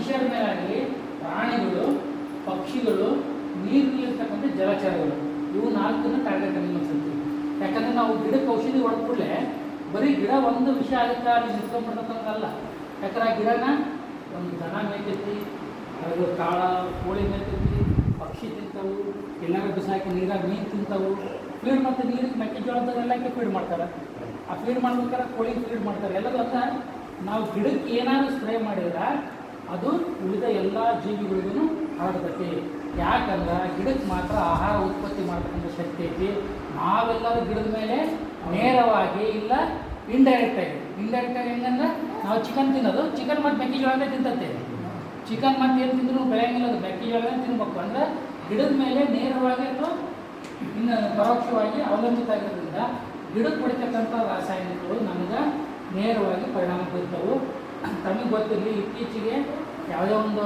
ಮನುಷ್ಯರ ಮೇಲಾಗಲಿ ಪ್ರಾಣಿಗಳು, ಪಕ್ಷಿಗಳು, ನೀರಿನಲ್ಲಿರ್ತಕ್ಕಂಥ ಜಲಚರಗಳು, ಇವು 4 ಟಾರ್ಗೆಟ್ ಆಗಿ ಮಾಡ್ತೀವಿ. ಯಾಕಂದರೆ ನಾವು ಗಿಡಕ್ಕೆ ಔಷಧಿ ಹೊಡೆದ ಕೂಡಲೇ ಬರೀ ಗಿಡ ಒಂದು ವಿಷಯ ಆಗುತ್ತೆ ಅಲ್ಲಿ ನಿಂತ್ಕೊಂಡ್ಬಿಡ್ತಕ್ಕಂಥಲ್ಲ. ಯಾಕಂದ್ರೆ ಆ ಗಿಡನ ಒಂದು ದನ ಮೇಯ್ತೈತಿ, ಅದು ಕಾಳ ಕೋಳಿ ಮೇಯ್ತೈತಿ, ಪಕ್ಷಿ ತಿಂತವು, ಎಲ್ಲರೂ ಬಿಸಾಕಿ ನೀರಾಗ ಮೀನು ತಿಂತವು. ಫೀಡ್ ಮತ್ತು ನೀರಿಗೆ ಮೆಕ್ಕೆಜೋಳದೆಲ್ಲಕ್ಕೆ ಫೀಡ್ ಮಾಡ್ತಾರೆ. ಆ ಫೀಡ್ ಮಾಡ್ಬೇಕಾದ್ರೆ ಕೋಳಿಗೆ ಫೀಡ್ ಮಾಡ್ತಾರೆ. ಎಲ್ಲದೂ ಅಂತ ನಾವು ಗಿಡಕ್ಕೆ ಏನಾದರೂ ಸ್ಪ್ರೇ ಮಾಡಿದ್ರೆ ಅದು ಉಳಿದ ಎಲ್ಲ ಜೀವಿಗಳಿಗೂ ಹರಡ್ತೈತಿ. ಯಾಕಂದ್ರೆ ಗಿಡಕ್ಕೆ ಮಾತ್ರ ಆಹಾರ ಉತ್ಪತ್ತಿ ಮಾಡ್ತಕ್ಕಂಥ ಶಕ್ತಿ ಐತಿ. ನಾವೆಲ್ಲರೂ ಗಿಡದ ಮೇಲೆ ನೇರವಾಗಿ ಇಲ್ಲ ಇಂಡೈರೆಕ್ಟಾಗಿ ಹೆಂಗಂದ್ರೆ ನಾವು ಚಿಕನ್ ತಿನ್ನೋದು, ಚಿಕನ್ ಮತ್ತು ಮೆಕ್ಕೆಜೋಳನೇ ತಿಂತೈತೆ. ಚಿಕನ್ ಮತ್ತು ಏನು ತಿಂದ್ರೂ ಬೆಳೆಯಂಗಿಲ್ಲ, ಅದು ಮೆಕ್ಕೆಜೋಳನೇ ತಿನ್ಬೇಕು. ಅಂದರೆ ಗಿಡದ ಮೇಲೆ ನೇರವಾಗಿ ಅಥವಾ ಇನ್ನು ಪರೋಕ್ಷವಾಗಿ ಅವಲಂಬಿತ ಆಗಿರೋದ್ರಿಂದ ಗಿಡಕ್ಕೆ ಹೊಡಿತಕ್ಕಂಥ ರಾಸಾಯನಿಕಗಳು ನಮಗೆ ನೇರವಾಗಿ ಪರಿಣಾಮ ಬೀರ್ತವೆ. ತಮಗೆ ಗೊತ್ತಿರಲಿ, ಇತ್ತೀಚೆಗೆ ಯಾವುದೇ ಒಂದು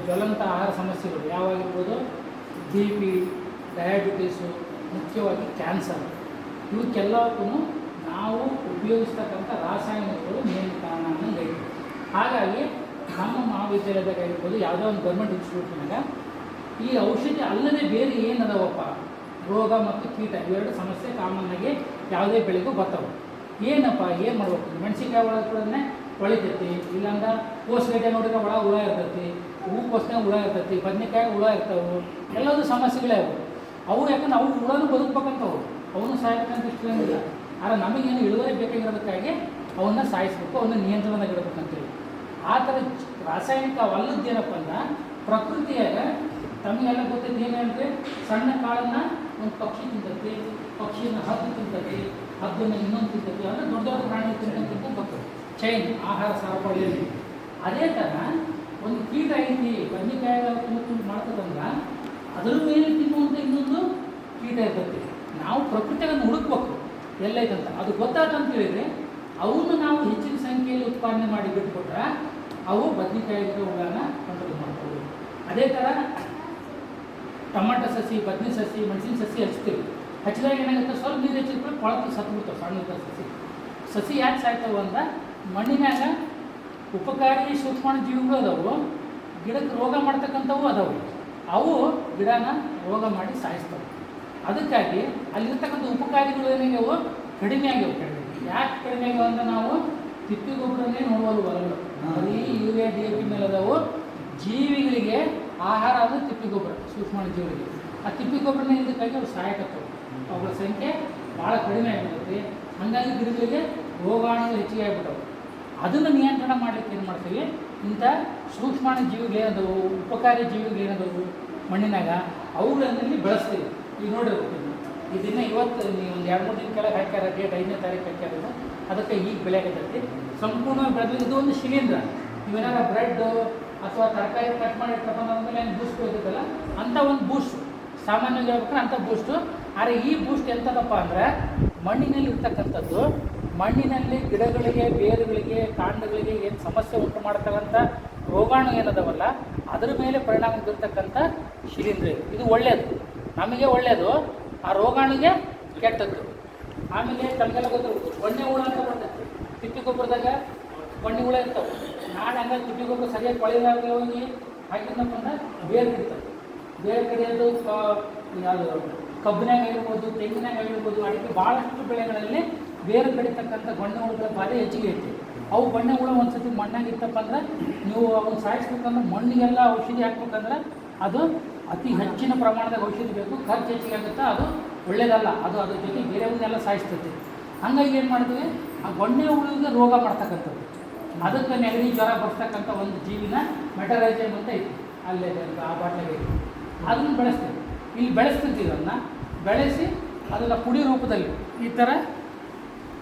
ಜ್ವಲಂತ ಆಹಾರ ಸಮಸ್ಯೆಗಳು ಯಾವಾಗಿರ್ಬೋದು, BP, ಡಯಾಬಿಟೀಸು, ಮುಖ್ಯವಾಗಿ ಕ್ಯಾನ್ಸರ್, ಇವಕ್ಕೆಲ್ಲಕ್ಕೂ ನಾವು ಉಪಯೋಗಿಸ್ತಕ್ಕಂಥ ರಾಸಾಯನಿಕಗಳು ಮೇನ್ ಕಾರಣ ಅನ್ನೋದು. ಹಾಗಾಗಿ ನಮ್ಮ ಮಹಾವಿದ್ಯಾಲಯದಾಗಿರ್ಬೋದು, ಯಾವುದೋ ಒಂದು ಗೌರ್ಮೆಂಟ್ ಇನ್ಸ್ಟಿಟ್ಯೂಟ್ನಾಗ ಈ ಔಷಧಿ ಅಲ್ಲದೆ ಬೇರೆ ಏನದವಪ್ಪ, ರೋಗ ಮತ್ತು ಕೀಟ ಇವೆರಡು ಸಮಸ್ಯೆ ಕಾಮನ್ನಾಗಿ ಯಾವುದೇ ಬೆಳೆಗೂ ಬರ್ತಾವೆ. ಏನಪ್ಪ ಏನು ಮಾಡ್ಬೇಕು? ಮೆಣಸಿನ್ಕಾಯಿ ಒಳಗೆ ಕೂಡ ಹೊಳಿತೈತಿ, ಇಲ್ಲಾಂದ್ರೆ ಕೋಸ್ಗಡ್ಡೆ ನೋಡಿದ್ರೆ ಒಳ ಹುಳ ಇರ್ತೈತಿ, ಹೂಕೋಸ್ನಾಗ ಹುಳ ಇರ್ತೈತಿ, ಬದನೆಕಾಯಿ ಹುಳ ಇರ್ತಾವೆ, ಎಲ್ಲದೂ ಸಮಸ್ಯೆಗಳೇ ಅವು ಯಾಕಂದ್ರೆ ಅವು ಹುಳನೂ ಬದುಕಬೇಕಂತವು, ಅವನು ಸಾಯ್ಬೇಕಂತ ಇಷ್ಟೇನಿಲ್ಲ. ಆದರೆ ನಮಗೇನು ಇಳುವರಿ ಬೇಕಾಗಿರೋದಕ್ಕಾಗಿ ಅವನ್ನ ಸಾಯಿಸ್ಬೇಕು, ಅವನ್ನ ನಿಯಂತ್ರಣದಾಗ ಇಡಬೇಕಂತೇಳಿ. ಆ ಥರ ರಾಸಾಯನಿಕ ಅವಲ್ಲದ್ದೇನಪ್ಪ ಅಂದ್ರೆ ಪ್ರಕೃತಿಯಾಗ ತಮಗೆಲ್ಲ ಗೊತ್ತೈತಿ ಏನಂದರೆ, ಸಣ್ಣ ಕಾಳನ್ನು ಒಂದು ಪಕ್ಷಿ ತಿಂತೈತಿ, ಪಕ್ಷಿಯನ್ನು ಹದ್ದು ತಿಂತೈತಿ, ಹದ್ದನ್ನು ಇನ್ನೊಂದು ತಿಂತೈತಿ, ಅಂದರೆ ದೊಡ್ಡ ದೊಡ್ಡ ಪ್ರಾಣಿ ತಿಂತಂತ ಗೊತ್ತೈತಿ ಚೈನ್ ಆಹಾರ ಸರಪಳಿಯಲ್ಲಿ. ಅದೇ ಥರ ಒಂದು ಕೀಟ ಐತಿ, ಬದನೆಕಾಯಿ ತುಂಬ ಮಾಡ್ತದಂದ್ರೆ ಅದ್ರ ಮೇಲೆ ತಿನ್ನುವಂಥ ಇನ್ನೊಂದು ಕೀಟ ಇರ್ತೈತಿ. ನಾವು ಪ್ರಕೃತಿಯನ್ನು ಹುಡುಕ್ಬೇಕು ಎಲ್ಲೈತಂತ. ಅದು ಗೊತ್ತಾಯ್ತಂತ ಹೇಳಿದರೆ ಅವನ್ನು ನಾವು ಹೆಚ್ಚಿನ ಸಂಖ್ಯೆಯಲ್ಲಿ ಉತ್ಪಾದನೆ ಮಾಡಿ ಬಿಟ್ಬಿಟ್ರೆ ಅವು ಬದನೆಕಾಯಿ ಹುಳನ ಕಂಟ್ರೋಲ್ ಮಾಡ್ತವೆ. ಅದೇ ಥರ ಟೊಮಾಟೊ ಸಸಿ, ಬದನೆ ಸಸಿ, ಮೆಣಸಿನ ಸಸಿ ಹಚ್ತೀವಿ. ಹಚ್ಚಿದಾಗ ಏನಾಗುತ್ತೆ, ಸ್ವಲ್ಪ ನೀರು ಹೆಚ್ಚಿದ್ರೆ ಕೊಳತು ಸತ್ಬಿಡ್ತಾವೆ ಸಣ್ಣ ಸಸಿ. ಯಾಕೆ ಸಾಯ್ತಾವೆ ಅಂದ್ರೆ ಮಣ್ಣಿನಾಗ ಉಪಕಾರಿ ಸೂಕ್ಷ್ಮಾಣು ಜೀವಿಗಳು ಅದಾವು, ಗಿಡಕ್ಕೆ ರೋಗ ಮಾಡ್ತಕ್ಕಂಥವು ಅದಾವೆ. ಅವು ಗಿಡನ ರೋಗ ಮಾಡಿ ಸಾಯಿಸ್ತವೆ. ಅದಕ್ಕಾಗಿ ಅಲ್ಲಿರ್ತಕ್ಕಂಥ ಉಪಕಾರಿಗಳು ಏನಾಗ್ಯಾವು, ಕಡಿಮೆ ಆಗ್ಯಾವೆ. ಯಾಕೆ ಕಡಿಮೆ ಆಗ್ಯಾವ ಅಂದ್ರೆ ನಾವು ತಿಪ್ಪಿ ಗೊಬ್ಬರನ್ನೇ ನೋಡುವಲ್ಲ ಹೊಲಗಳು, ಬರೀ ಯೂರಿಯಾ DAP ಮೇಲೆ ಅದಾವು. ಜೀವಿಗಳಿಗೆ ಆಹಾರ ಅದು ತಿಪ್ಪಿ ಗೊಬ್ಬರ, ಸೂಕ್ಷ್ಮಾಣು ಜೀವಿಗಳಿಗೆ. ಆ ತಿಪ್ಪಿ ಗೊಬ್ಬರನೇ ಇದಕ್ಕಾಗಿ ಅವ್ರು ಸಹಾಯಕತ್ತವೆ. ಅವುಗಳ ಸಂಖ್ಯೆ ಭಾಳ ಕಡಿಮೆ ಆಗಿಬಿಡುತ್ತೆ. ಹಾಗಾಗಿ ಗಿಡಗಳಿಗೆ ರೋಗಾಣುಗಳು ಹೆಚ್ಚಿಗೆ ಆಗಿಬಿಟ್ಟವು. ಅದನ್ನು ನಿಯಂತ್ರಣ ಮಾಡಲಿಕ್ಕೆ ಏನು ಮಾಡ್ತೀವಿ, ಇಂಥ ಸೂಕ್ಷ್ಮಾಣು ಜೀವಿಗಳೇನದವು, ಉಪಕಾರಿ ಜೀವಿಗಳೇನದವು ಮಣ್ಣಿನಾಗ, ಅವುಗಳಲ್ಲಿ ಬೆಳೆಸ್ತೀವಿ. ಈಗ ನೋಡಿರ್ಬೇಕು, ಇದನ್ನು ಇವತ್ತು ನೀವು ಒಂದು 2-3 ದಿನ ಕೆಳಗೆ ಹಾಕ್ಯಾರ, ಡೇಟ್ 5ನೇ ತಾರೀಕು ಹಾಕ್ಯಾರ, ಅದಕ್ಕೆ ಈಗ ಬೆಳೆ ಆಗತೈತಿ. ಸಂಪೂರ್ಣವಾಗಿ ಬೆಳೆದು ಇದು ಒಂದು ಶಿಲೀಂಧ್ರ. ನೀವೇನಾರ ಬ್ರೆಡ್ಡು ಅಥವಾ ತರಕಾರಿ ಕಟ್ ಮಾಡಿ ತಗೊಂಡಾದ್ಮೇಲೆ ಏನು ಬೂಸ್ಟ್ ಹೋಗಿದ್ದಲ್ಲ, ಅಂಥ ಒಂದು ಬೂಸ್ಟ್ ಸಾಮಾನ್ಯವಾಗಿ ಹೇಳ್ಬೇಕಾದ್ರೆ ಅಂಥ ಬೂಸ್ಟು. ಆದರೆ ಈ ಬೂಸ್ಟ್ ಎಂಥದಪ್ಪ ಅಂದರೆ ಮಣ್ಣಿನಲ್ಲಿ ಇರ್ತಕ್ಕಂಥದ್ದು, ಮಣ್ಣಿನಲ್ಲಿ ಗಿಡಗಳಿಗೆ, ಬೇರುಗಳಿಗೆ, ಕಾಂಡಗಳಿಗೆ ಏನು ಸಮಸ್ಯೆ ಉಂಟು ಮಾಡ್ತಕ್ಕಂಥ ರೋಗಾಣು ಏನದವಲ್ಲ ಅದರ ಮೇಲೆ ಪರಿಣಾಮ ಬೀರ್ತಕ್ಕಂಥ ಶಿಲೀಂಧ್ರ. ಇದು ಒಳ್ಳೆಯದು, ನಮಗೆ ಒಳ್ಳೆಯದು, ಆ ರೋಗಾಣುಗೆ ಕೆಟ್ಟದ್ದು. ಆಮೇಲೆ ತಮಗೆಲ್ಲ ಗೊತ್ತಿರ್ಬೋದು, ಗೊಣ್ಣೆ ಹುಳ ಅಂತ ಬರ್ತೈತಿ. ತಿಪ್ಪಿ ಗೊಬ್ಬರದಾಗ ಗೊಣ್ಣೆ ಹುಳ ಇರ್ತವೆ. ನಾಳೆ ಹಂಗಾಗಿ ತಿಪ್ಪಿ ಗೊಬ್ಬರ ಸರಿಯಾಗಿ ಕೊಳೆದಾಗ ಹೋಗಿ ಹಾಕಿದ್ನಪ್ಪ ಅಂದ್ರೆ ಬೇರೆ ಕಡಿತವೆ. ಬೇರೆ ಕಡಿಯೋದು ಯಾವುದು ಕಬ್ಬಿನಾಗ ಆಗಿರ್ಬೋದು, ತೆಂಗಿನಾಗ ಆಗಿರ್ಬೋದು, ಅಡಿಕೆ ಭಾಳಷ್ಟು ಬೆಳೆಗಳಲ್ಲಿ ಬೇರೆ ಕಡಿತಕ್ಕಂಥ ಗೊಣ್ಣೆ ಹುಳುಗಳ ಬಾಧೆ ಹೆಚ್ಚಿಗೆ ಐತಿ. ಅವು ಗೊಣ್ಣೆ ಹುಳ ಒಂದು ಸತಿ ಮಣ್ಣಾಗಿ ಇತ್ತಪ್ಪ ಅಂದ್ರೆ ನೀವು ಅವನ್ನ ಸಾಯಿಸ್ಬೇಕಂದ್ರೆ ಮಣ್ಣಿಗೆಲ್ಲ ಔಷಧಿ ಹಾಕ್ಬೇಕಂದ್ರೆ ಅದು ಅತಿ ಹೆಚ್ಚಿನ ಪ್ರಮಾಣದಾಗ ಔಷಧಿ ಬೇಕು, ಖರ್ಚು ಹೆಚ್ಚಿಗೆ ಆಗುತ್ತೆ, ಅದು ಒಳ್ಳೆಯದಲ್ಲ. ಅದು ಅದ್ರ ಜೊತೆ ಬೇರೆಯವನ್ನೆಲ್ಲ ಸಾಯಿಸ್ತೈತಿ. ಹಾಗಾಗಿ ಏನು ಮಾಡ್ತೀವಿ, ಆ ಗೊಣ್ಣೆ ಹುಳುವಿಗೆ ರೋಗ ಮಾಡ್ತಕ್ಕಂಥದ್ದು, ಅದಕ್ಕೆ ನೆಗಡಿ ಜ್ವರ ಬರ್ತಕ್ಕಂಥ ಒಂದು ಜೀವಿನ ಮೆಟರೈಸಿಯಮ್ ಅಂತ ಐತಿ, ಅಲ್ಲೇ ಆ ಬಾಟ್ಲಾಗೆ ಐತಿ. ಅದನ್ನು ಬೆಳೆಸ್ತೀವಿ. ಇಲ್ಲಿ ಬೆಳೆಸ್ತಿರ್ತೀವಿ, ಅದನ್ನು ಬೆಳೆಸಿ ಅದನ್ನು ಪುಡಿ ರೂಪದಲ್ಲಿ ಈ ಥರ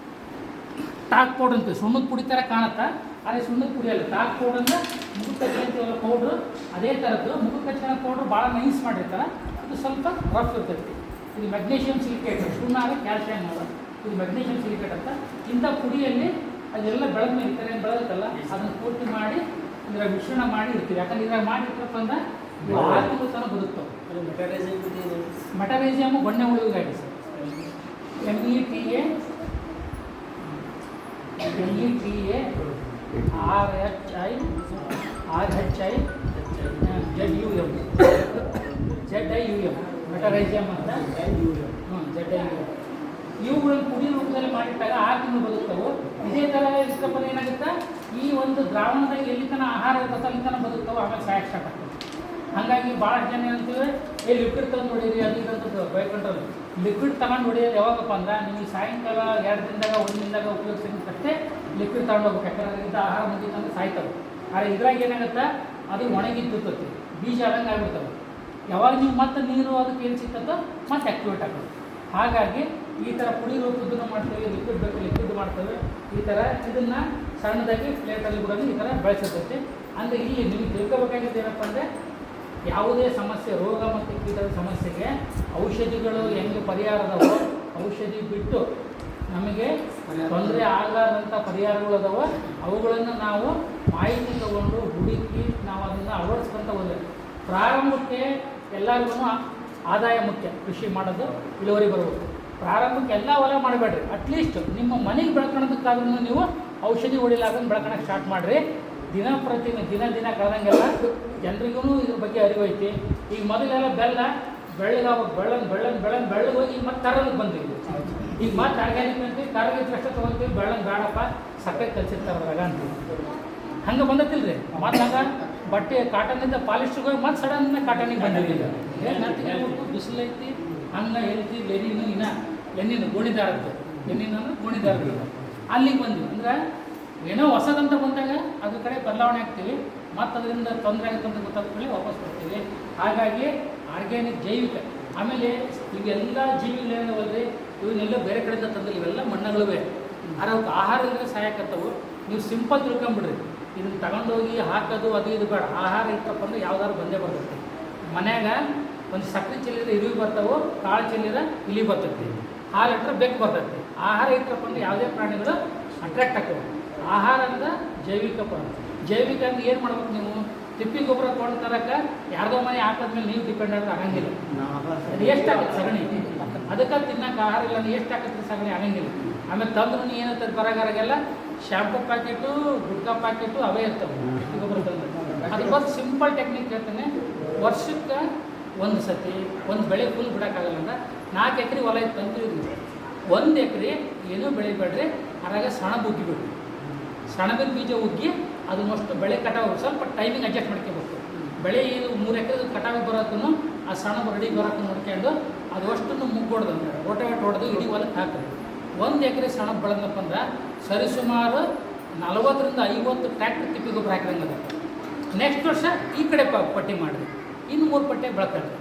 ಟಾಕ್ ಪೌಡ್ರ್ ಅಂತೀವಿ. ಸುಣ್ಣದ ಪುಡಿ ಥರ ಕಾಣುತ್ತಾ, ಆದರೆ ಸುಣ್ಣದ ಪುಡಿ ಅಲ್ಲ. ಟಾಕ್ ಪೌಡ್ರ್ ಅಂದರೆ ಮುಖಕ್ಕೆ ಹಚ್ಕೊಂತೀವಲ್ಲ ಪೌಡ್ರು, ಅದೇ ಥರದ್ದು. ಮುಖಕ್ಕೆ ಹಚ್ಕೊಳ್ಳೋ ಪೌಡ್ರು ಭಾಳ ನೈಸ್ ಮಾಡಿರ್ತಾರೆ, ಅದು ಸ್ವಲ್ಪ ರಫ್ ಇರ್ತೈತಿ. ಇದು ಮೆಗ್ನೀಷಿಯಮ್ ಸಿಲಿಕೇಟ್, ಸುಣ್ಣ ಆದರೆ ಕ್ಯಾಲ್ಸಿಯಮ್ ಅಲ್ಲ, ಇದು ಮೆಗ್ನೀಷಿಯಮ್ ಸಿಲಿಕೇಟ್ ಅಂತ. ಇಂಥ ಪುಡಿಯಲ್ಲಿ ಅದೆಲ್ಲ ಬೆಳೆದ ಮೇಲೆ ಇರ್ತಾರೆ, ಏನು ಬೆಳೆದತ್ತಲ್ಲ ಅದನ್ನು ಪೂರ್ತಿ ಮಾಡಿ ಇದರ ಮಿಶ್ರಣ ಮಾಡಿ ಇರ್ತೀವಿ. ಯಾಕಂದ್ರೆ ಇದ್ರಾಗ ಮಾಡಿರ್ತೀವಪ್ಪ ಅಂದ್ರೆ 6 ತಿಂಗಳು ತನಕ ಬದುಕ್ತಾವೆ. ಮೆಟರೈಸಿಯಮ್ ಗೊಣ್ಣೆ ಹುಳುವಿಗಾಗಿ sir, META RHI RHI ZUM Metarhizium ಅಂತ ZIUM. ಇವುಗಳನ್ನು ಪುಡಿ ರೂಪದಲ್ಲಿ ಮಾಡಿಟ್ಟಾಗ 6 ತಿಂಗಳು ಬದುಕ್ತವೆ. ಇದೇ ಥರ ಇಷ್ಟಪದ ಏನಾಗುತ್ತೆ, ಈ ಒಂದು ದ್ರಾವಣದಾಗ ಎಲ್ಲಿ ತನಕ ಆಹಾರ ಇರ್ತದೆ ಅಲ್ಲಿ ತನಕ ಬದುಕ್ತವೆ, ಆಮೇಲೆ ಸಾಯಕ್ಕೆ ಸ್ಟಾರ್ಟ್ ಆಗ್ತವೆ. ಹಾಗಾಗಿ ಭಾಳಷ್ಟು ಜನ ಏನಂತೀವಿ, ಲಿಕ್ವಿಡ್ ತಂದು ಹೊಡೀರಿ ಅದು ಇದಂತದ್ದು ಬೈಕೊಂಡ್ರೆ. ಲಿಕ್ವಿಡ್ ತಗೊಂಡು ಹೊಡಿಯೋದು ಯಾವಾಗಪ್ಪ ಅಂದ್ರೆ ನಿಮಗೆ ಸಾಯಂಕಾಲ 2 ದಿನದಾಗ 1 ದಿನದಾಗ ಉಪಯೋಗಿಸಿದ್ದಷ್ಟೇ ಲಿಕ್ವಿಡ್ ತಗೊಂಡು ಹೋಗ್ಬೇಕು. ಯಾಕಂದ್ರೆ ಇಂಥ ಆಹಾರ ಮುಗಿತಂದ್ರೆ ಸಾಯ್ತವೆ. ಆದರೆ ಇದ್ರಾಗ ಏನಾಗುತ್ತೆ, ಅದು ಒಣಗಿರ್ತೈತಿ, ಬೀಜ ಆದಂಗೆ ಆಗಿಬಿಡ್ತವೆ. ಯಾವಾಗ ನೀವು ಮತ್ತೆ ನೀರು ಅದಕ್ಕೆ ಏನು ಸಿಗ್ತದೋ ಮತ್ತೆ ಆ್ಯಕ್ಟಿವೇಟ್ ಆಗೋದು. ಹಾಗಾಗಿ ಈ ಥರ ಪುಡಿ ರೂಪದ್ದನ್ನು ಮಾಡ್ತೇವೆ, ಲಿಕ್ವಿಡ್ ಬೇಕು ಲಿಕ್ವಿಡ್ ಮಾಡ್ತೇವೆ. ಈ ಥರ ಇದನ್ನು ಸಣ್ಣದಾಗಿ ಪ್ಲೇಟಲ್ಲಿ ಕೂಡ ಈ ಥರ ಬೆಳೆಸಿರ್ತೈತಿ. ಅಂದರೆ ಇಲ್ಲಿ ನೀವು ತಿಳ್ಕೊಬೇಕಾಗಿದ್ದು ಏನಪ್ಪ ಅಂದರೆ, ಯಾವುದೇ ಸಮಸ್ಯೆ, ರೋಗ ಮತ್ತು ಕೀಟದ ಸಮಸ್ಯೆಗೆ ಔಷಧಿಗಳು ಹೆಂಗೆ ಪರಿಹಾರದವೋ, ಔಷಧಿ ಬಿಟ್ಟು ನಮಗೆ ತೊಂದರೆ ಆಗಲಾರ್ದಂಥ ಪರಿಹಾರಗಳು ಅದಾವ. ಅವುಗಳನ್ನು ನಾವು ಮಾಹಿತಿ ತಗೊಂಡು ಹುಡುಕಿ ನಾವು ಅದನ್ನು ಅಳವಡಿಸ್ಕೊಂತ ಹೋದರೆ ಪ್ರಾರಂಭಕ್ಕೆ ಎಲ್ಲರಿಗೂ ಆದಾಯ ಮುಖ್ಯ. ಕೃಷಿ ಮಾಡೋದು ಇಳುವರಿ ಬರ್ಬೋದು. ಪ್ರಾರಂಭಕ್ಕೆ ಎಲ್ಲ ಹೊಲ ಮಾಡಬೇಡ್ರಿ, ಅಟ್ಲೀಸ್ಟ್ ನಿಮ್ಮ ಮನೆಗೆ ಬೆಳ್ಕೊಳೋದಕ್ಕಾದ್ರೂ ನೀವು ಔಷಧಿ ಹೊಡಿಲಾರ್ದಂಗೆ ಬೆಳ್ಕೊಳಕ್ಕೆ ಸ್ಟಾರ್ಟ್ ಮಾಡಿರಿ. ದಿನ ಕಳೆದಂಗೆಲ್ಲ ಜನರಿಗೂ ಇದ್ರ ಬಗ್ಗೆ ಅರಿವು ಐತಿ. ಈಗ ಮೊದಲೆಲ್ಲ ಬೆಳ್ಳಗೆ ಹೋಗಿ ಮತ್ತೆ ಕರಲಿಗೆ ಬಂದಿವಿ. ಈಗ ಮತ್ತೆ ಆರ್ಗ್ಯಾನಿಕ್ ಅಂತೀವಿ, ಕರಗಿದ್ರೆ ಅಷ್ಟೇ ತೊಗೊಳ್ತೀವಿ, ಬೆಳ್ಳಂಗೆ ಬೇಡಪ್ಪ ಸಕ್ಕರೆ ಕಲ್ಸಿರ್ತಾರೆ ಅದ್ರಾಗ ಅಂತೀವಿ. ಹಂಗೆ ಬಂದತ್ತಿಲ್ರಿ. ಮತ್ತು ಹಂಗೆ ಬಟ್ಟೆ ಕಾಟನಿಂದ ಪಾಲಿಸ್ಟರ್ಗೆ ಹೋಗಿ ಮತ್ತೆ ಸಡನ್ನ ಕಾಟನಿಗೆ ಬಂದಿರಲಿಲ್ಲ. ಏನು ಬಿಸಿಲು ಐತಿ, ಹಂಗೆ ಹೇಳ್ತಿ ಎಣ್ಣಿನ ಗೋಣಿದಾರದ್ದು, ಎಣ್ಣಿನ ಗೋಣಿದಾರದ್ದು ಅಲ್ಲಿಗೆ ಬಂದ್ವಿ. ಅಂದ್ರೆ ಏನೋ ಹೊಸದಂತ ಬಂದಾಗ ಅದ್ರ ಕಡೆ ಬದಲಾವಣೆ ಆಗ್ತೀವಿ. ಮತ್ತು ಅದರಿಂದ ತೊಂದರೆ ಆಗುತ್ತೆ ಅಂತ ಗೊತ್ತಾದ್ಮೇಲೆ ವಾಪಸ್ ಬರ್ತೀವಿ. ಹಾಗಾಗಿ ಆರ್ಗ್ಯಾನಿಕ್, ಜೈವಿಕ, ಆಮೇಲೆ ಇವೆಲ್ಲ ಜೀವಿಗಳೇನವಲ್ರಿ, ಇವನ್ನೆಲ್ಲ ಬೇರೆ ಕಡೆಯಿಂದ ತಂದಿಲ್ಲ, ಇವೆಲ್ಲ ಮಣ್ಣುಗಳಿವೆ. ಆದರೆ ಅವಕ್ಕೆ ಆಹಾರ ಇಲ್ಲದೆ ಸಾಯಕತ್ತವು. ನೀವು ಸಿಂಪಲ್ ತಿಳ್ಕೊಂಬಿಡ್ರಿ, ಇದನ್ನು ತಗೊಂಡೋಗಿ ಹಾಕೋದು ಅದು ಇದು ಬೇಡ. ಆಹಾರ ಇಟ್ಟಪ್ಪ ಅಂದ್ರೆ ಯಾವ್ದಾದ್ರು ಬಂದೇ ಬರ್ತೈತಿ. ಮನ್ಯಾಗ ಒಂದು ಸಕ್ಕರೆ ಚೆಲ್ಲಿದ್ರೆ ಇರುವಿ ಬರ್ತಾವೆ, ಕಾಳು ಚೆಲ್ಲಿದ್ರೆ ಇಲಿ ಬರ್ತೈತಿ, ಹಾಲು ಇಟ್ಟರೆ ಬೆಕ್ಕು ಬರ್ತೈತಿ. ಆಹಾರ ಇಟ್ಟಪ್ಪ ಅಂದ್ರೆ ಯಾವುದೇ ಪ್ರಾಣಿಗಳು ಅಟ್ರಾಕ್ಟ್ ಆಗ್ತವೆ. ಆಹಾರ ಅಂದ್ರೆ ಜೈವಿಕ ಜೈವಿಕ ಅಂದ್ರೆ ಏನು ಮಾಡ್ಬೇಕು, ನೀವು ತಿಪ್ಪಿ ಗೊಬ್ಬರ ತೊಗೊಂಡು ತರಕ್ಕೆ ಯಾರ್ದೋ ಮನೆ ಹಾಕೋದ್ಮೇಲೆ ನೀವು ಡಿಪೆಂಡ್ ಆದ್ರೆ ಆಗಂಗಿಲ್ಲ. ಅದು ಎಷ್ಟಾಗುತ್ತೆ ಸಗಣಿ, ಅದಕ್ಕೆ ತಿನ್ನಕ್ಕೆ ಆಹಾರ ಇಲ್ಲ ಅಂದ್ರೆ ಎಷ್ಟಾಗುತ್ತೆ ಸಗಣಿ, ಆಗಂಗಿಲ್ಲ. ಆಮೇಲೆ ತಂದ್ರು ನೀ ಏನಂತಾರೆ ಬರಗಾರಾಗೆಲ್ಲ ಶಾಂಪು ಪ್ಯಾಕೆಟು, ಗುಡ್ಕಾ ಪ್ಯಾಕೆಟು ಅವೇ ಇರ್ತವೆ ತಿಪ್ಪಿ ಗೊಬ್ಬರ ತಂದು. ಅದಕ್ಕೋಸ್ಕರ ಸಿಂಪಲ್ ಟೆಕ್ನಿಕ್ ಹೇಳ್ತೇನೆ. ವರ್ಷಕ್ಕೆ ಒಂದು ಸತಿ ಒಂದು ಬೆಳೆ ಫುಲ್ ಬಿಡೋಕ್ಕಾಗಲ್ಲ ಅಂದ್ರೆ 4 ಎಕರೆ ಹೊಲ ಇತ್ತು ಅಂತೀವಿ. 1 ಎಕರೆ ಏನೂ ಬೆಳಿಬೇಡ್ರಿ, ಅದ್ರಾಗ ಸೆಣಬು ಉಗ್ಗಿಬಿಡ್ರಿ. ಸೆಣಬಿನ ಬೀಜ ಉಗ್ಗಿ ಅದನ್ನಷ್ಟು ಬೆಳೆ ಕಟಾವು ಸ್ವಲ್ಪ ಟೈಮಿಂಗ್ ಅಡ್ಜಸ್ಟ್ ಮಾಡ್ಕೋಬೇಕು. ಬೆಳೆ ಇದು 3 ಎಕರೆ ಕಟಾವಿಗೆ ಬರೋದನ್ನು ಆ ಸೆಣಬು ರೆಡಿ ಬರೋದನ್ನು ನೋಡ್ಕೊಂಡು ಅದು ಅಷ್ಟನ್ನು ಮುಗ್ಗೊಡ್ದು ರೋಟೋವೇಟ್ ಹೊಡೆದು ಇಡೀ ಹೊಲಕ್ಕೆ ಹಾಕಿರಿ. 1 ಎಕರೆ ಸೆಣಬು ಬೆಳೆದಪ್ಪ ಅಂದ್ರೆ ಸರಿಸುಮಾರು 40ರಿಂದ 50 ಟ್ರ್ಯಾಕ್ಟರ್ ತಿಪ್ಪಿ ಗೊಬ್ಬರ ಹಾಕಿದಂಗೆ. ನೆಕ್ಸ್ಟ್ ವರ್ಷ ಈ ಕಡೆ ಪಟ್ಟಿ ಮಾಡಿರಿ, ಇನ್ನು 3 ಪಟ್ಟೆ ಬೆಳ್ಕೊಳ್ರಿ.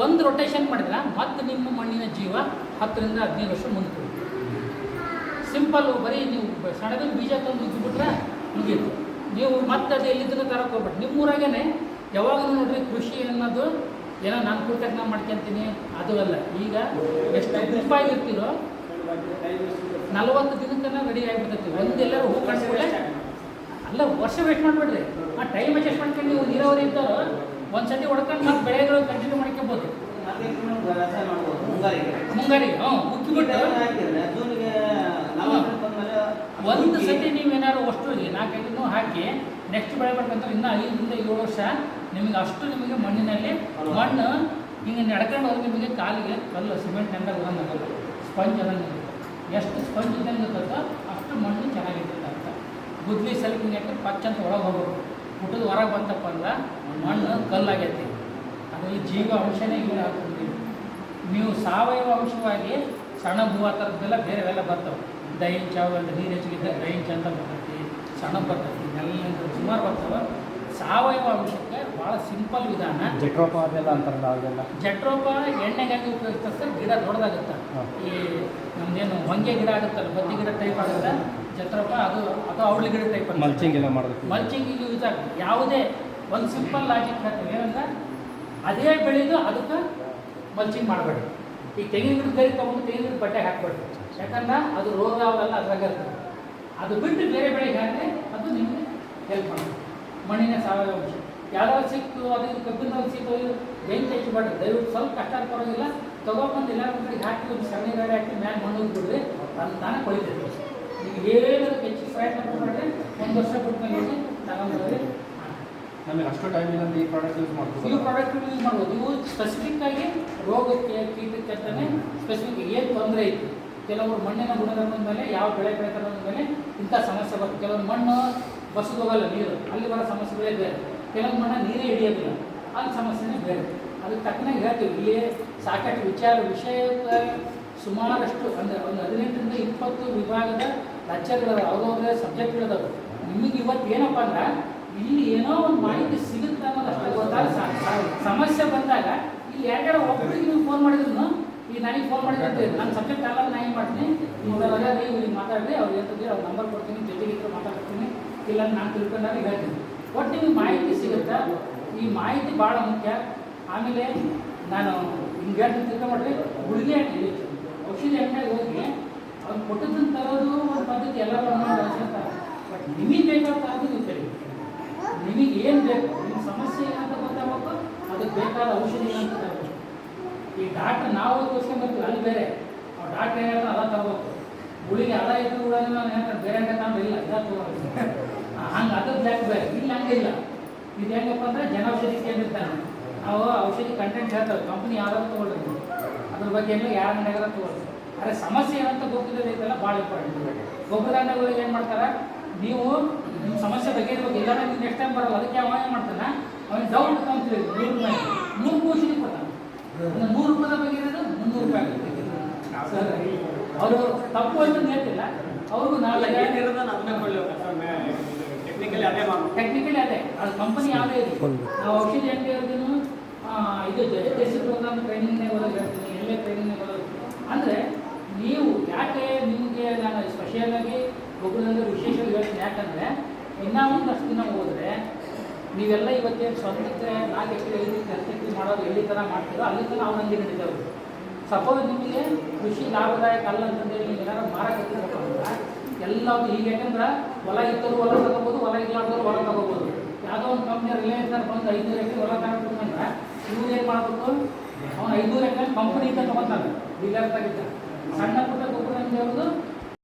1 ರೊಟೇಷನ್ ಮಾಡಿದ್ರೆ ಮತ್ತು ನಿಮ್ಮ ಮಣ್ಣಿನ ಜೀವ 10ರಿಂದ 15 ವರ್ಷ ಮುಂದೆ. ಸಿಂಪಲ್ಲು, ಬರೀ ನೀವು ಸೆಣಬಿನ ಬೀಜ ತಂದು ಉಗ್ಗಿಬಿಟ್ರೆ ಮುಗೀತು. ನೀವು ಮತ್ತೆ ಅದು ಎಲ್ಲಿದ್ದನ್ನು ತರಕ್ಕೆ ಹೋಗ್ಬಿಟ್ಟು ನಿಮ್ಮ ಊರಾಗೇ ಯಾವಾಗಲೂ ನೋಡ್ರಿ ಕೃಷಿ ಅನ್ನೋದು ಏನೋ ನಾನು ಕೂತಾಗ ನಾನು ಮಾಡ್ಕೊತೀನಿ ಅದು ಅಲ್ಲ. ಈಗ ಎಷ್ಟು ರೂಪಾಯಿ ಇರ್ತೀರೋ 40 ದಿನಕ್ಕನ್ನ ರೆಡಿ ಆಗಿಬಿಡ್ತೈತಿ. ಒಂದೆಲ್ಲರೂ ಹೂ ಕಳಿಸ್ಕೊಳ್ಳೆ ಅಲ್ಲ, ವರ್ಷ ವೇಸ್ಟ್ ಮಾಡಿಬಿಡ್ರಿ. ಆ ಟೈಮ್ ಅಡ್ಜಸ್ಟ್ ಮಾಡ್ಕೊಂಡು ನೀವು ನೀರಾವರಿ ಇದ್ದಾರೋ ಒಂದು ಸತಿ ಹೊಡ್ಕೊಂಡು ಮತ್ತೆ ಬೆಳೆಗಳು ಕಂಟಿನ್ಯೂ ಮಾಡ್ಕೊಬೋದು. ಮುಂಗಾರಿಗೆ ಉಕ್ಕಿಬಿಟ್ಟು ಒಂದು ಸತಿ ನೀವೇನಾದ್ರು ಅಷ್ಟು 4 ಎಕರೆನೂ ಹಾಕಿ ನೆಕ್ಸ್ಟ್ ಬೆಳೆ ಮಾಡ್ಬೇಕಂದ್ರೆ ಇನ್ನೂ 5ರಿಂದ 7 ವರ್ಷ ನಿಮಗೆ ಅಷ್ಟು ನಿಮಗೆ ಮಣ್ಣಿನಲ್ಲಿ ಮಣ್ಣು ಹಿಂಗೆ ನಡ್ಕೊಂಡು ಹೋದ್ರೆ ನಿಮಗೆ ಕಾಲಿಗೆ ಕಲ್ಲು ಸಿಮೆಂಟ್ ನೆಂದಾಗ ಬರೋಂಗಾಗಲ್ಲ, ಸ್ಪಂಜ್ ಅದಂಗೆ. ಎಷ್ಟು ಸ್ಪಂಜ್ ಇದ್ದಂಗೆ ಇರ್ತದೋ ಅಷ್ಟು ಮಣ್ಣು ಚೆನ್ನಾಗಿರ್ತದೆ ಅಂತ. ಗುದ್ಲಿ ಸಲಿಗೆ ಹಿಂಗೆ ಹಾಕಿ ಪಚ್ಚಂತ ಒಳಗೆ ಹೋಗೋದು, ಹುಟ್ಟದ ಹೊರಗೆ ಬಂತಪ್ಪ ಅಂದ್ರೆ ಮಣ್ಣು ಕಲ್ಲಾಗೈತಿ. ಅದು ಈ ಜೀವ ಅಂಶನೇ ಇಲ್ಲ ಆಗ್ತದೆ. ನೀವು ಸಾವಯವ ಅಂಶವಾಗಿ ಸಣ್ಣ ಹೂವು ಆ ಥರದ್ದೆಲ್ಲ ಬೇರೆವೆಲ್ಲ ಬರ್ತವೆ. ದೈಂಚ ಅವೆಲ್ಲ ನೀರು ಹೆಚ್ಚಿಗಿದ್ದಾಗ ದೈಂಚ ಅಂತ ಬರ್ತೈತಿ, ಸಣ್ಣ ಬರ್ತೈತಿ, ಎಲ್ಲ ಸುಮಾರು ಬರ್ತವೆ. ಸಾವಯವ ಅಂಶಕ್ಕೆ ಭಾಳ ಸಿಂಪಲ್ ವಿಧಾನ. ಜಟ್ರೋಪ ಅದೆಲ್ಲ ಅಂತಾರಲ್ಲ, ಅವೆಲ್ಲ ಜಟ್ರೋಪ ಎಣ್ಣೆಗಾಗಿ ಉಪಯೋಗಿಸ್ತಾರೆ. ಗಿಡ ದೊಡ್ಡದಾಗುತ್ತೆ. ಈ ನಮ್ಮದೇನು ಹೊಂಗೆ ಗಿಡ ಆಗುತ್ತಲ್ಲ, ಬದ್ದಿ ಗಿಡ ಟೈಪ್ ಆಗುತ್ತೆ ಜಟ್ರೋಪ, ಅದು ಔಡ್ಲಿ ಗಿಡ ಟೈಪ್. ಮಲ್ಚಿಂಗ್ ಎಲ್ಲ ಮಾಡೋದು, ಮಲ್ಚಿಂಗಿಗೆ ಯೂಸ್ ಆಗುತ್ತೆ. ಯಾವುದೇ ಒಂದು ಸಿಂಪಲ್ ಲಾಜಿಕ್ ಹೇಳ್ತೀವಿ ಏನಂದ್ರೆ, ಅದೇ ಬೆಳೆದು ಅದಕ್ಕೆ ಮಲ್ಚಿಂಗ್ ಮಾಡಬೇಡಿ. ಈ ತೆಂಗಿನ ಗಿಡ ಗರಿ ತೊಗೊಂಡು ತೆಂಗಿನ ಗಿಡ ಬಟ್ಟೆ ಹಾಕ್ಬೇಡಿ, ಯಾಕಂದ್ರೆ ಅದು ರೋಗ ಅವೆಲ್ಲ ಅದ್ರಾಗ ಇರ್ತದೆ. ಅದು ಬಿಟ್ಟು ಬೇರೆ ಬೆಳೆಗೆ ಹಾಕಿದ್ರೆ ಅದು ನಿಮಗೆ ಹೆಲ್ಪ್ ಮಾಡುತ್ತೆ. ಮಣ್ಣಿನ ಸಾವಯವ ಅಂಶ ಯಾವ್ದಾದ್ರು ಸಿಕ್ತು, ಅದು ಕಬ್ಬಿನಲ್ಲಿ ಸಿಕ್ತು, ಬೆಂಕಿ ಹಚ್ಚಬೇಡ್ರಿ ದಯವಿಟ್ಟು. ಸ್ವಲ್ಪ ಕಷ್ಟ ಪರವಾಗಿಲ್ಲ, ತೊಗೊಬಂದು ಎಲ್ಲ ಕಡೆಗೆ ಹಾಕಿ ಒಂದು ಸಗಣಿ ಗಾಡಿ ಹಾಕಿ ಮ್ಯಾಲೆ ಮಣ್ಣು ಬಿಡ್ರಿ, ಅದು ತಾನೇ ಕೊಳಿತೈತೆ. ಈಗ ಏನಾದ್ರು ಹೆಚ್ಚಿಗೆ ಪ್ರಯತ್ನ ಮಾಡ್ರಿ, 1 ವರ್ಷ ಬಿಟ್ಟು ಮೇಲೆ ತಗೊಂಡ್ರಿ. ನಮಗೆ ಅಷ್ಟು ಟೈಮ್ ಇಲ್ಲ ಈ ಪ್ರಾಡಕ್ಟ್ ಯೂಸ್ ಇವು ಮಾಡ್ಬೋದು. ಪ್ರಾಡಕ್ಟ್ ಯೂಸ್ ಮಾಡ್ಬೋದು. ಇವು ಸ್ಪೆಸಿಫಿಕ್ ಆಗಿ ರೋಗಕ್ಕೆ ಕೀಟಕ್ಕೆ ಅಂತಾನೆ ಸ್ಪೆಸಿಫಿಕ್ ಏನು ತೊಂದರೆ ಇತ್ತು. ಕೆಲವರು ಮಣ್ಣಿನ ಗುಣಧರ್ಮದ ಮೇಲೆ ಯಾವ ಬೆಳೆ ಬೆಳೆತಾರ ಮೇಲೆ ಇಂಥ ಸಮಸ್ಯೆ ಬರ್ತದೆ. ಕೆಲವೊಂದು ಮಣ್ಣು ಬಸದು ಹೋಗಲ್ಲ ನೀರು, ಅಲ್ಲಿ ಬರೋ ಸಮಸ್ಯೆಗಳೇ ಬೇರೆ. ಕೆಲವೊಂದು ಮಣ್ಣು ನೀರೇ ಹಿಡಿಯೋದಿಲ್ಲ, ಅಲ್ಲಿ ಸಮಸ್ಯೆನೇ ಬೇರೆ. ಅದಕ್ಕೆ ತಕ್ಕನಾಗಿ ಹೇಳ್ತೀವಿ. ಇಲ್ಲಿ ಸಾಕಷ್ಟು ವಿಷಯ ಸುಮಾರಷ್ಟು ಅಂದರೆ ಒಂದು 18ರಿಂದ 20 ವಿಭಾಗದ ಲೆಕ್ಚರ್ಗಳು ಅವ್ರವ್ರೇ ಸಬ್ಜೆಕ್ಟ್ಗಳಿದಾವೆ. ನಿಮಗೆ ಇವತ್ತು ಏನಪ್ಪ ಅಂದ್ರೆ ಇಲ್ಲಿ ಏನೋ ಒಂದು ಮಾಹಿತಿ ಸಿಗುತ್ತೆ ಅನ್ನೋದಷ್ಟೇ ಗೊತ್ತಾಗ ಸಮಸ್ಯೆ ಬಂದಾಗ ಇಲ್ಲಿ ಯಾರ್ಯಾರು ಒಬ್ಬರಿಗೆ ನೀವು ಫೋನ್ ಮಾಡಿದ್ರು ಈಗ ನನಗೆ ಫೋನ್ ಮಾಡಿದ್ರೆ ನನ್ನ ಸಬ್ಜೆಕ್ಟ್ ಅಲ್ಲ ನಾನು ಏನು ಮಾಡ್ತೀನಿ, ಇವಾಗ ನೀವು ಮಾತಾಡಿದ್ರೆ ಅವ್ರು ಹೇಳ್ತಿದ್ರೆ ಅವ್ರ ನಂಬರ್ ಕೊಡ್ತೀನಿ, ಜೊತೆಗಿದ್ರೆ ಮಾತಾಡ್ತೀನಿ, ಇಲ್ಲ ನಾನು ತಿಳ್ಕೊಂಡಾಗ ಹೇಳ್ತೀನಿ. ಒಟ್ಟು ನಿಮಗೆ ಮಾಹಿತಿ ಸಿಗುತ್ತಾ. ಈ ಮಾಹಿತಿ ಭಾಳ ಮುಖ್ಯ. ಆಮೇಲೆ ನಾನು ಹಿಂಗೆ ಹೇಳ್ತೀನಿ ತಿಳ್ಕೊಂಡ್ರೆ ಗುಳಿಗೆ ಅಂಗಡಿ ಔಷಧಿ ಅಂಗಡಿಗೆ ಹೋಗಿ ಅವ್ರು ಕೊಟ್ಟದನ್ನು ತರೋದು ಒಂದು ಪದ್ಧತಿ ಎಲ್ಲರೂ ಅನ್ಸುತ್ತಾರೆ. ಬಟ್ ನಿಮಗೆ ಬೇಕಾದ ತರೋದು ನೀವು ಕಲಿ. ನಿಮಗೆ ಏನು ಬೇಕು, ನಿಮ್ಮ ಸಮಸ್ಯೆ ಏನಂತ ಗೊತ್ತಾಗಬೇಕು, ಅದಕ್ಕೆ ಬೇಕಾದ ಔಷಧಿ ಏನಂತ ತರಬೇಕು. ಈ ಡಾಕ್ಟ್ರ್ ನಾವು ತೋರಿಸ್ಕೊಂಡ್ಬರ್ತೀವಿ, ಅಲ್ಲಿ ಬೇರೆ ಅವ್ರು ಡಾಕ್ಟ್ರ್ ಏನಾದ್ರು ಅದ ತರಬೇಕು. ಗುಳಿಗೆ ಅದ ಇದ್ದು ಕೂಡ ನಾನು ಹೇಳ್ತಾರೆ ಬೇರೆ ಹಂಗೆ ತಗೊಂಡು ಇಲ್ಲ ಇದ ತಗೋಬೇಕು. ಹಂಗೆ ಅದು ಬ್ಲ್ಯಾಕ್ ಬೇರೆ, ಇಲ್ಲಿ ಹಂಗೆ ಇಲ್ಲ. ಇದು ಹೆಂಗಪ್ಪ ಅಂದರೆ ಜನೌಷಧಿ ಕೇಳಿರ್ತಾನೆ. ನಾವು ಔಷಧಿ ಕಂಟೆಂಟ್ ಹೇಳ್ತೇವೆ, ಕಂಪ್ನಿ ಯಾವ್ದಾದ್ರು ತೊಗೊಳ್ರಿ, ಅದ್ರ ಬಗ್ಗೆ ಎಲ್ಲ ಯಾರ ಮನೆಯಾಗ ತೊಗೊಳ್ರಿ. ಆದರೆ ಸಮಸ್ಯೆ ಏನಂತ ಗೊತ್ತಿರೋದು ಐತಲ್ಲ ಭಾಳ ಇಂಪಾರ್ಟೆಂಟ್. ಗೊಬ್ಬರಗಳು ಏನು ಮಾಡ್ತಾರೆ, ನೀವು ನಿಮ್ಮ ಸಮಸ್ಯೆ ಬಗ್ಗೆ ಇರ್ಬೇಕು, ಇಲ್ಲ ನೀವು ನೆಕ್ಸ್ಟ್ ಟೈಮ್ ಬರಲ್ಲ. ಅದಕ್ಕೆ ಅವ ಏನು ಮಾಡ್ತಾನೆ, ಅವನಿಗೆ ಡೌಟ್ ಅಂತೀವಿ 100 ರೂಪಾಯಿ 100 ಔಷಧಿ ಕೊಡ್ತಾನೆ. 100 ರೂಪಾಯಿ ಬಗ್ಗೆ ಇರೋದು 300 ರೂಪಾಯಿ ಆಗುತ್ತೆ. ಸರ್ ಅವರು ತಪ್ಪು ಅಂತ ಹೇಳ್ತಿಲ್ಲ, ಅವ್ರಿಗೂ ನಾಳೆ ಟೆಕ್ನಿಕಲಿ ಅದೇ ಅದು ಕಂಪನಿ ಯಾವುದೇ ಇದೆ. ನಾವು ಔಷಧಿ ಅಂಗಡಿ ಅವ್ರಿಗೂ ಇದು ದೇಶದ ಪ್ರೋಗ್ರಾಮ್ ಟ್ರೈನಿಂಗ್ನಾಗ ಓದೋದು ಹೇಳ್ತೀನಿ, ಎಲ್ಲೇ ಟ್ರೈನಿಂಗ್ನಾಗ ಓದೋದು. ಅಂದರೆ ನೀವು ಯಾಕೆ ನಿಮಗೆ ನಾನು ಸ್ಪೆಷಲಾಗಿ ಒಬ್ಬರಂದ್ರೆ ವಿಶೇಷವಾಗಿ ಹೇಳ್ತೀನಿ. ಯಾಕಂದರೆ ಇನ್ನೂ ಒಂದಷ್ಟು ದಿನ ಹೋದರೆ ನೀವೆಲ್ಲ ಇವತ್ತೇನು ಸ್ವಂತಕ್ಕೆ 4 ಎಕರೆ 5 ಎಕರೆ 10 ಎಕರೆ ಮಾಡೋದು ಎಲ್ಲಿ ಥರ ಮಾಡ್ತೀರೋ ಅಲ್ಲಿ ಥರ ಅವ್ರು ಹಂಗೆ ನಡೀತೇವೆ. ಸಪೋಸ್ ನಿಮಗೆ ಕೃಷಿ ಲಾಭದಾಯಕ ಅಲ್ಲ ಅಂತಂದೇಳಿ ನೀವು ಏನಾದ್ರು ಮಾರಾಕತ್ತಿರಬೇಕು ಅಂದ್ರೆ ಎಲ್ಲ ಈಗ ಯಾಕಂದ್ರೆ ಹೊಲ ಇದ್ದವರು ಹೊಲ ತಗೋಬೋದು, ಹೊಲ ಇಲ್ಲಾರ್ದವ್ರು ಹೊಲ ತಗೋಬೋದು. ಯಾವುದೋ ಒಂದು ಕಂಪ್ನಿ ರಿಲಯನ್ಸ್ ಬಂದು 500 ಎಕರೆ ಹೊಲ ತಗೊಂಡ್ರೆ ಇವ್ರು ಏನು ಮಾಡಬೇಕು, ಅವ್ನು 500 ಎಕರೆ ಕಂಪನಿಯಿಂದ ತೊಗೊತಾನೆ, ಡೀಲರ್ ತೆಗಿತಾರೆ. ಸಣ್ಣ ಪುಟ್ಟ ಗೊಬ್ಬರ ಅಂಗಡಿ ಅವ್ರದ್ದು